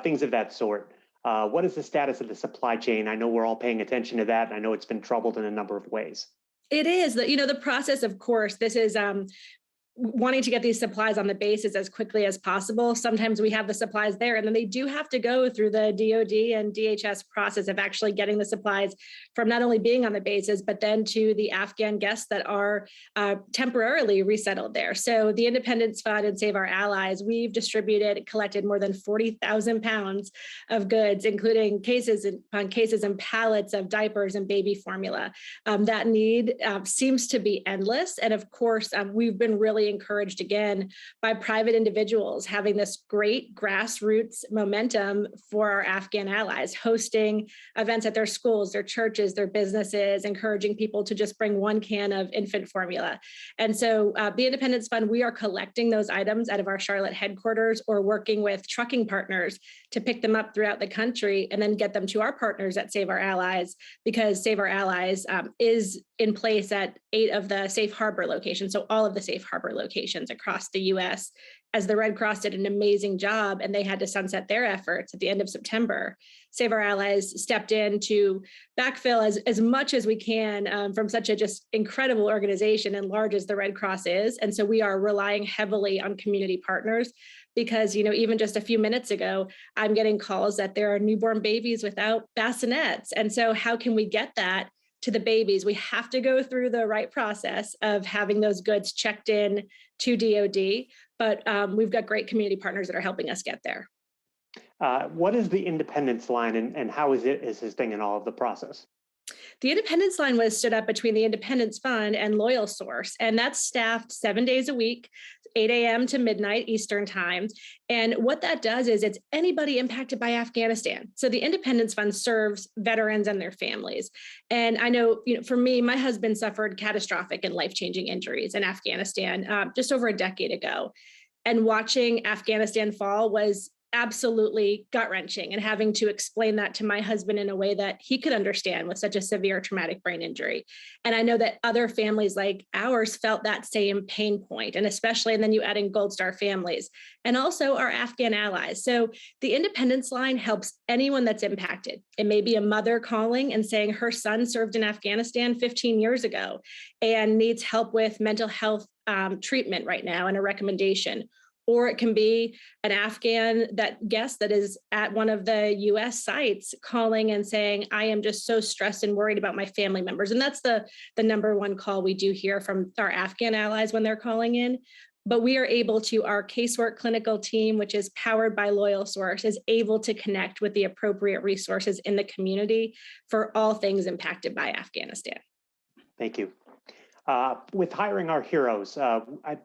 things of that sort. What is the status of the supply chain? I know we're all paying attention to that, and I know it's been troubled in a number of ways. It is the process, of course. This is wanting to get these supplies on the bases as quickly as possible. Sometimes we have the supplies there, and then they do have to go through the DoD and DHS process of actually getting the supplies from not only being on the bases, but then to the Afghan guests that are temporarily resettled there. So the Independence Fund and Save Our Allies, we've collected more than 40,000 pounds of goods, including cases upon cases and pallets of diapers and baby formula. That need seems to be endless. And of course, we've been really encouraged again by private individuals having this great grassroots momentum for our Afghan allies, hosting events at their schools, their churches, their businesses, encouraging people to just bring 1 can of infant formula. And so the Independence Fund, we are collecting those items out of our Charlotte headquarters or working with trucking partners to pick them up throughout the country and then get them to our partners at Save Our Allies, because Save Our Allies is in place at 8 of the safe harbor locations. So all of the safe harbor locations across the US, as the Red Cross did an amazing job and they had to sunset their efforts at the end of September. Save Our Allies stepped in to backfill as much as we can from such a just incredible organization and large as the Red Cross is. And so we are relying heavily on community partners because, even just a few minutes ago, I'm getting calls that there are newborn babies without bassinets. And so how can we get that to the babies? We have to go through the right process of having those goods checked in to DoD, but we've got great community partners that are helping us get there. What is the Independence Line and how is it assisting in all of the process? The Independence Line was stood up between the Independence Fund and Loyal Source, and that's staffed 7 days a week, 8 a.m. to midnight Eastern time. And what that does is it's anybody impacted by Afghanistan. So the Independence Fund serves veterans and their families. And I know, for me, my husband suffered catastrophic and life-changing injuries in Afghanistan just over a decade ago. And watching Afghanistan fall was absolutely gut-wrenching, and having to explain that to my husband in a way that he could understand with such a severe traumatic brain injury. And I know that other families like ours felt that same pain point, and especially, and then you add in Gold Star families and also our Afghan allies. So the Independence Line helps anyone that's impacted. It may be a mother calling and saying her son served in Afghanistan 15 years ago and needs help with mental health treatment right now and a recommendation. Or it can be an Afghan guest that is at one of the US sites calling and saying, I am just so stressed and worried about my family members. And that's the number one call we do hear from our Afghan allies when they're calling in. But we are able to, our casework clinical team, which is powered by Loyal Source, is able to connect with the appropriate resources in the community for all things impacted by Afghanistan. Thank you. With Hiring Our Heroes,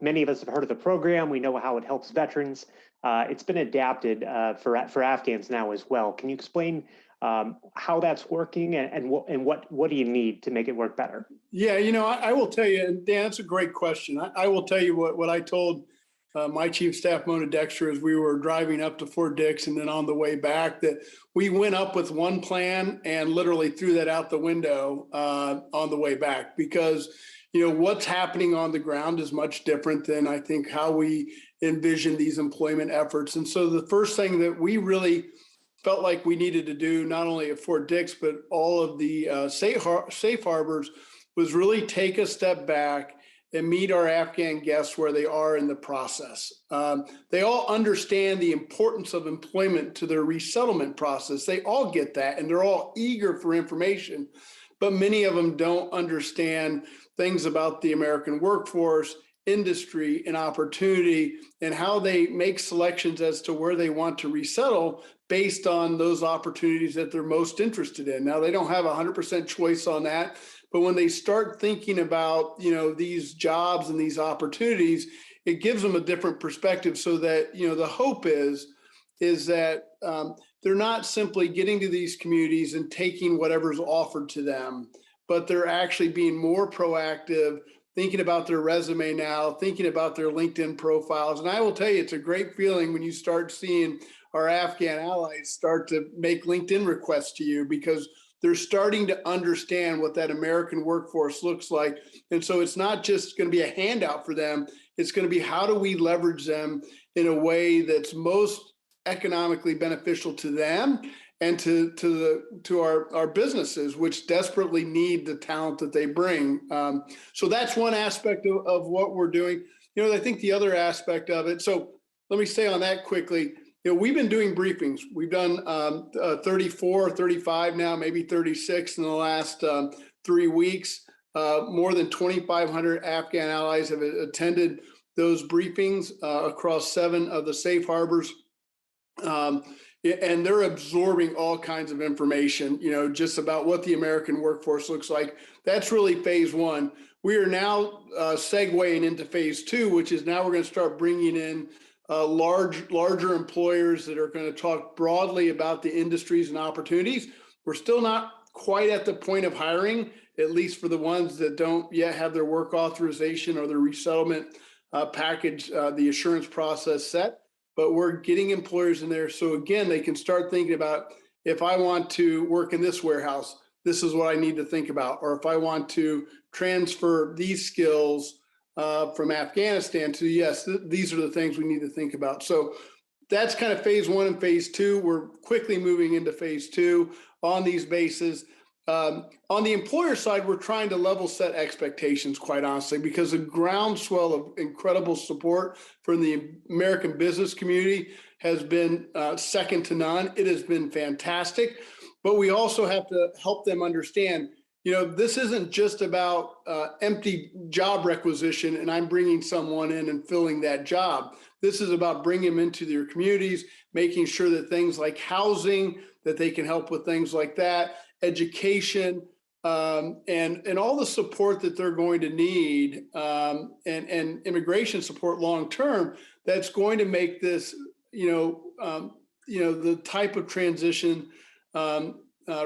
many of us have heard of the program. We know how it helps veterans. It's been adapted for Afghans now as well. Can you explain how that's working and what do you need to make it work better? Yeah, I will tell you, and Dan, that's a great question. I will tell you what I told my chief staff, Mona Dexter, as we were driving up to Fort Dix and then on the way back, that we went up with one plan and literally threw that out the window on the way back, because what's happening on the ground is much different than I think how we envision these employment efforts. And so the first thing that we really felt like we needed to do, not only at Fort Dix, but all of the safe harbors, was really take a step back and meet our Afghan guests where they are in the process. They all understand the importance of employment to their resettlement process. They all get that, and they're all eager for information, but many of them don't understand things about the American workforce, industry, and opportunity, and how they make selections as to where they want to resettle based on those opportunities that they're most interested in. Now, they don't have 100% choice on that, but when they start thinking about, these jobs and these opportunities, it gives them a different perspective, so that, the hope is that they're not simply getting to these communities and taking whatever's offered to them, but they're actually being more proactive, thinking about their resume now, thinking about their LinkedIn profiles. And I will tell you, it's a great feeling when you start seeing our Afghan allies start to make LinkedIn requests to you, because they're starting to understand what that American workforce looks like. And so it's not just going to be a handout for them. It's going to be, how do we leverage them in a way that's most economically beneficial to them and to our businesses, which desperately need the talent that they bring. So that's one aspect of what we're doing. I think the other aspect of it, so let me stay on that quickly. We've been doing briefings. We've done 34, 35 now, maybe 36 in the last 3 weeks. More than 2,500 Afghan allies have attended those briefings across 7 of the safe harbors. And they're absorbing all kinds of information, just about what the American workforce looks like. That's really phase 1. We are now segueing into phase 2, which is now we're going to start bringing in larger employers that are going to talk broadly about the industries and opportunities. We're still not quite at the point of hiring, at least for the ones that don't yet have their work authorization or their resettlement package, the assurance process set. But we're getting employers in there. So again, they can start thinking about, if I want to work in this warehouse, this is what I need to think about. Or if I want to transfer these skills from Afghanistan to, yes, these are the things we need to think about. So that's kind of phase 1 and phase 2. We're quickly moving into phase 2 on these bases. On the employer side, we're trying to level set expectations, quite honestly, because the groundswell of incredible support from the American business community has been second to none. It has been fantastic, but we also have to help them understand, this isn't just about empty job requisition and I'm bringing someone in and filling that job. This is about bringing them into their communities, making sure that things like housing, that they can help with things like that, education, and all the support that they're going to need, and immigration support long term. That's going to make this, the type of transition,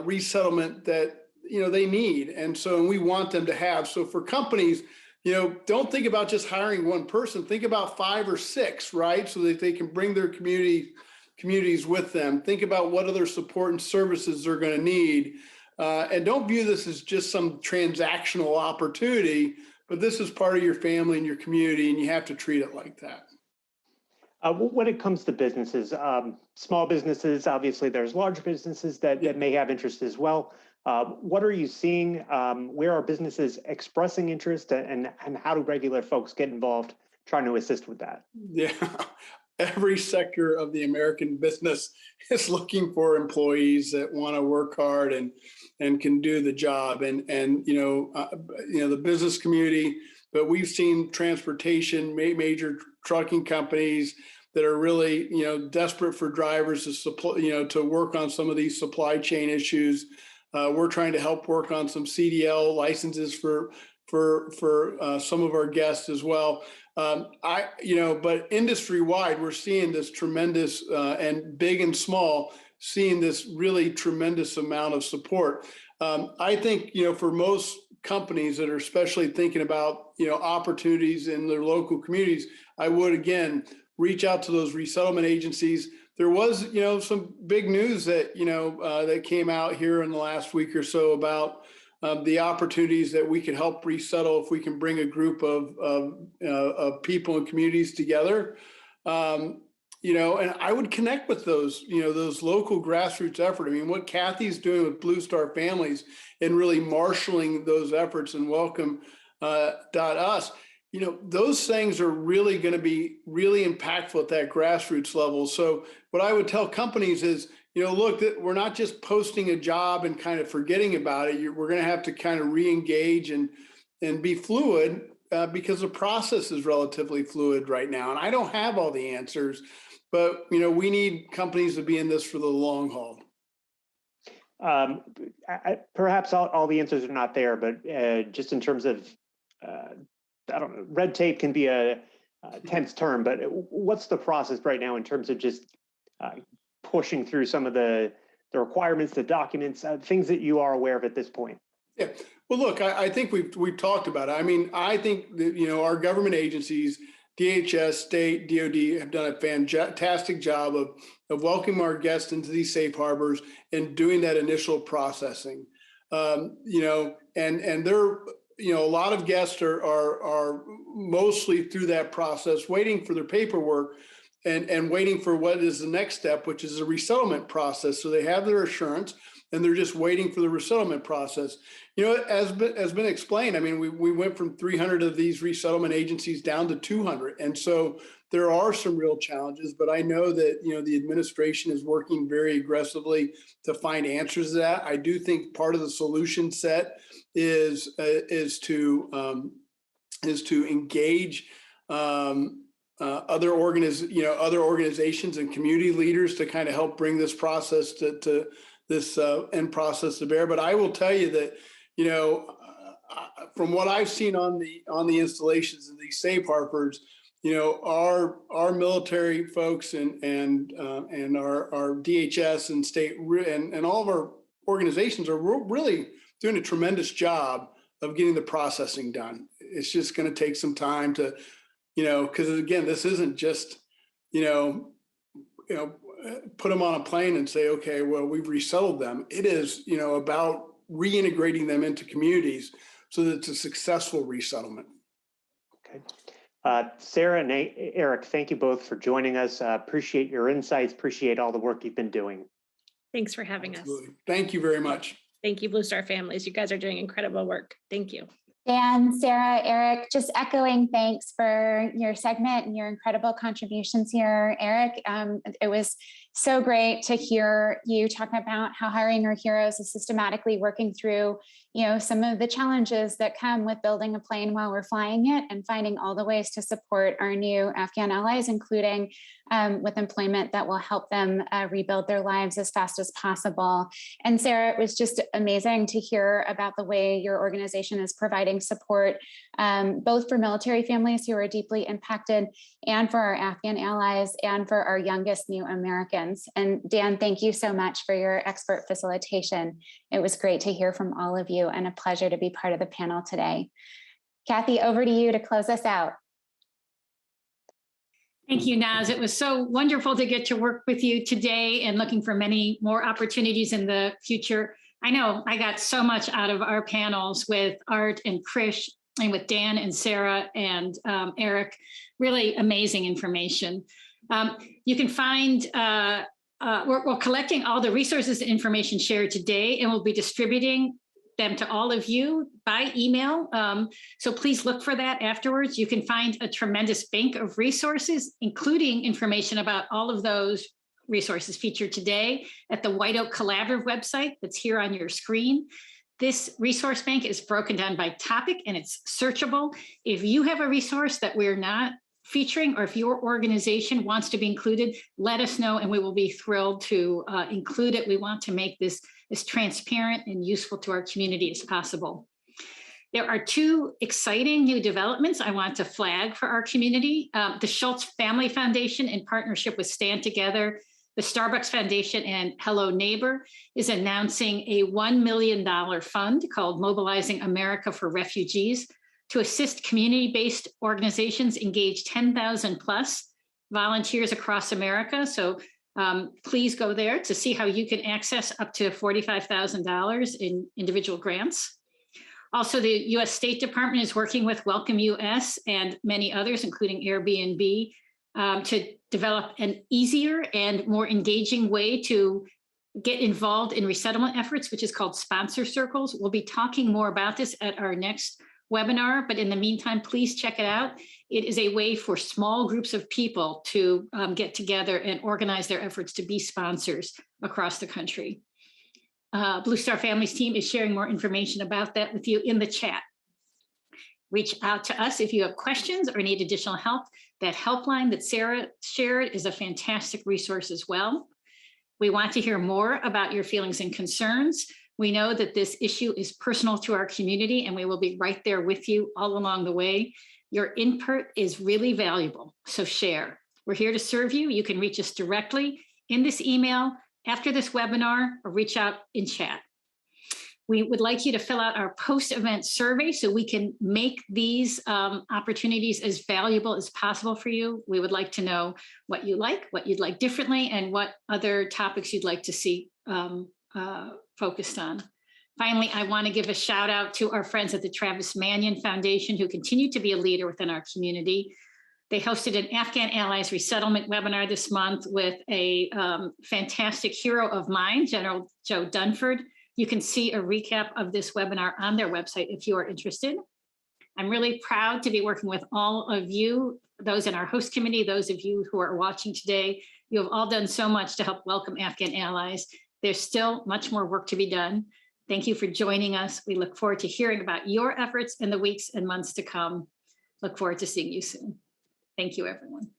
resettlement that they need, and we want them to have. So for companies, don't think about just hiring one person. Think about 5 or 6, right? So that they can bring their communities with them. Think about what other support and services they're going to need. And don't view this as just some transactional opportunity, but this is part of your family and your community, and you have to treat it like that. When it comes to businesses, small businesses, obviously there's large businesses that may have interest as well. What are you seeing? Where are businesses expressing interest, and how do regular folks get involved trying to assist with that? Yeah. Every sector of the American business is looking for employees that want to work hard and can do the job. And the business community, but we've seen transportation, major trucking companies that are really, desperate for drivers to supply, to work on some of these supply chain issues. We're trying to help work on some CDL licenses for some of our guests as well. But industry wide, we're seeing this tremendous, and big and small, seeing this really tremendous amount of support. I think, for most companies that are especially thinking about, opportunities in their local communities, I would, again, reach out to those resettlement agencies. There was, some big news that, that came out here in the last week or so about the opportunities that we could help resettle if we can bring a group of people and communities together. And I would connect with those, those local grassroots efforts. I mean, what Kathy's doing with Blue Star Families and really marshaling those efforts and welcome.us, those things are really going to be really impactful at that grassroots level. So what I would tell companies is, look, we're not just posting a job and kind of forgetting about it. We're going to have to kind of re-engage and be fluid because the process is relatively fluid right now. And I don't have all the answers, but, we need companies to be in this for the long haul. Perhaps all the answers are not there, but just in terms of, I don't know, red tape can be a tense term, but what's the process right now in terms of just pushing through some of the requirements, the documents, things that you are aware of at this point? Yeah. Well, look, I think we've talked about it. I mean, I think that, our government agencies, DHS, state, DOD, have done a fantastic job of welcoming our guests into these safe harbors and doing that initial processing. And they're, a lot of guests are mostly through that process, waiting for their paperwork and waiting for what is the next step, which is a resettlement process. So they have their assurance. and they're just waiting for the resettlement process. You know, as been explained, I mean, we went from 300 of these resettlement agencies down to 200. And so there are some real challenges, but I know that, you know, the administration is working very aggressively to find answers to that. I do think part of the solution set is to engage other organizations and community leaders to kind of help bring this process to this end process to bear. But I will tell you that, you know, from what I've seen on the installations of these safe harbors, you know, our military folks and our DHS and state and all of our organizations are really doing a tremendous job of getting the processing done. It's just going to take some time to, you know, because again, this isn't just, you know, put them on a plane and say, okay, well, we've resettled them. It is, you know, about reintegrating them into communities so that it's a successful resettlement. Okay. Sarah and Eric, thank you both for joining us. Appreciate your insights. Appreciate all the work you've been doing. Thanks for having Absolutely. us. Thank you very much. Thank you, Blue Star families. You guys are doing incredible work. Thank you. Dan, Sarah, Eric, just echoing thanks for your segment and your incredible contributions here. Eric, it was so great to hear you talk about how Hiring Our Heroes is systematically working through, you know, some of the challenges that come with building a plane while we're flying it and finding all the ways to support our new Afghan allies, including with employment that will help them rebuild their lives as fast as possible. And Sarah, it was just amazing to hear about the way your organization is providing support, both for military families who are deeply impacted and for our Afghan allies and for our youngest new Americans. And Dan, thank you so much for your expert facilitation. It was great to hear from all of you and a pleasure to be part of the panel today. Kathy, over to you to close us out. Thank you, Naz. It was so wonderful to get to work with you today and looking for many more opportunities in the future. I know I got so much out of our panels with Art and Krish and with Dan and Sarah and Eric, really amazing information. You can find, we're collecting all the resources and information shared today, and we'll be distributing them to all of you by email. So please look for that afterwards. You can find a tremendous bank of resources, including information about all of those resources featured today at the White Oak Collaborative website that's here on your screen. This resource bank is broken down by topic and it's searchable. If you have a resource that we're not featuring, or if your organization wants to be included, let us know and we will be thrilled to include it. We want to make this as transparent and useful to our community as possible. There are two exciting new developments I want to flag for our community. The Schultz Family Foundation, in partnership with Stand Together, the Starbucks Foundation, and Hello Neighbor, is announcing a $1 million fund called Mobilizing America for Refugees to assist community-based organizations engage 10,000 plus volunteers across America. So please go there to see how you can access up to $45,000 in individual grants. Also, the US State Department is working with Welcome US and many others, including Airbnb, to develop an easier and more engaging way to get involved in resettlement efforts, which is called sponsor circles. We'll be talking more about this at our next webinar, but in the meantime, please check it out. It is a way for small groups of people to get together and organize their efforts to be sponsors across the country. Blue Star Families team is sharing more information about that with you in the chat. Reach out to us if you have questions or need additional help. That helpline that Sarah shared is a fantastic resource as well. We want to hear more about your feelings and concerns. We know that this issue is personal to our community and we will be right there with you all along the way. Your input is really valuable, so share. We're here to serve you. You can reach us directly in this email, after this webinar, or reach out in chat. We would like you to fill out our post-event survey so we can make these opportunities as valuable as possible for you. We would like to know what you like, what you'd like differently, and what other topics you'd like to see focused on. Finally, I want to give a shout out to our friends at the Travis Manion Foundation who continue to be a leader within our community. They hosted an Afghan Allies Resettlement webinar this month with a fantastic hero of mine, General Joe Dunford. You can see a recap of this webinar on their website if you are interested. I'm really proud to be working with all of you, those in our host committee, those of you who are watching today. You have all done so much to help welcome Afghan allies. There's still much more work to be done. Thank you for joining us. We look forward to hearing about your efforts in the weeks and months to come. Look forward to seeing you soon. Thank you, everyone.